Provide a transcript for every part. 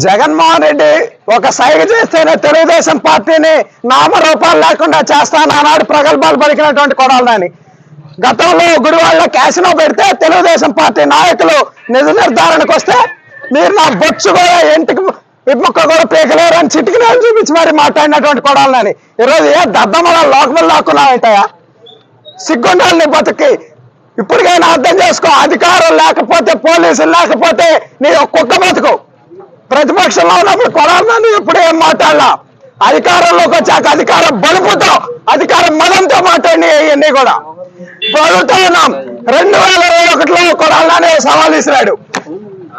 జగన్మోహన్ రెడ్డి ఒక సైగ చేస్తేనే తెలుగుదేశం పార్టీని నామరూపాలు లేకుండా చేస్తానన్నాడు ప్రగల్భాలు పలికినటువంటి కొడాలని. గతంలో గుడివాడలో క్యాసినో పెడితే తెలుగుదేశం పార్టీ నాయకులు నిజ నిర్ధారణకు వస్తే మీరు నా బొచ్చు కూడా ఇంటికి ఇమ్మొక్క కూడా పీకలేరు అని చిటికిన చూపించి మరి మాట్లాడినటువంటి కొడాలని ఈరోజు ఏ దద్దమల లోకములు లాక్కున్నావుంటాయా? సిగ్గుండాలని బతుకి ఇప్పటికైనా అర్థం చేసుకో. అధికారం లేకపోతే పోలీసులు లేకపోతే నీ ఒక్కొక్క బతుకు. ప్రతిపక్షంలో ఉన్నప్పుడు కొడాలని ఇప్పుడు ఏం మాట్లాడాల, అధికారంలోకి వచ్చాక అధికారం బలుపుతో అధికారం మదంతో మాట్లాడి ఇవన్నీ కూడా అడుగుతూ ఉన్నాం. 2021లో కొడాలని సవాల్ ఇసిరాడు.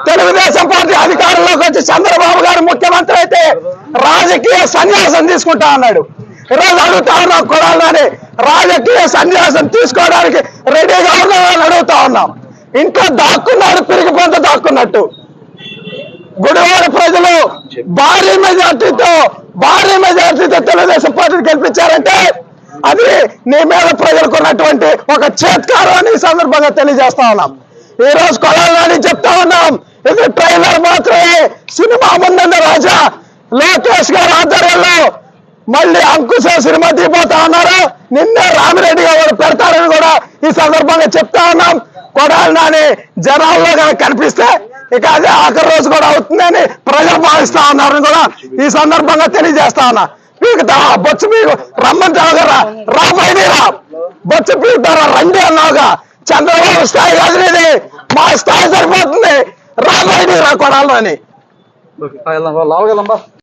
తెలుగుదేశం పార్టీ అధికారంలోకి వచ్చి చంద్రబాబు గారు ముఖ్యమంత్రి అయితే రాజకీయ సన్యాసం తీసుకుంటా అన్నాడు. ఈరోజు అడుగుతా ఉన్నాం కొడాలని రాజకీయ సన్యాసం తీసుకోవడానికి రెడీగా ఉన్నామని అడుగుతా ఉన్నాం. ఇంట్లో దాక్కున్నాడు, పిరిగి పొంత దాక్కున్నట్టు. గుడివాడ ప్రజలు భారీ మెజార్టీతో తెలుగుదేశం పార్టీని గెలిపించారంటే అది నీ మీద ప్రజలకు ఉన్నటువంటి ఒక చేత్కారం అని సందర్భంగా తెలియజేస్తా ఉన్నాం. ఈ రోజు కొడాలని చెప్తా ఉన్నాం, ఇది ట్రైలర్ మాత్రమే. సినిమా ముందున్న రాజా లోకేష్ గారి ఆధ్వర్యంలో మళ్ళీ అంకుశ సినిమా తీపోతా ఉన్నారు. నిన్నే రామిరెడ్డి గారు పెడతారని కూడా ఈ సందర్భంగా చెప్తా ఉన్నాం. కొడాలని జనాల్లో కనుక కనిపిస్తే ఇక అదే ఆఖరి రోజు కూడా అవుతుందని ప్రజలు భావిస్తా ఉన్నారని కూడా ఈ సందర్భంగా తెలియజేస్తా ఉన్నా. పీకుతా బొచ్చు మీకు రమ్మంటావు కదా, రాబోయేదిరా బొచ్చు పీకుతారా రండి అన్నావుగా. చంద్రబాబు స్థాయి కాదు ఇది, మా స్థాయి సరిపోతుంది. రాబోయేదిరా కొడాలని.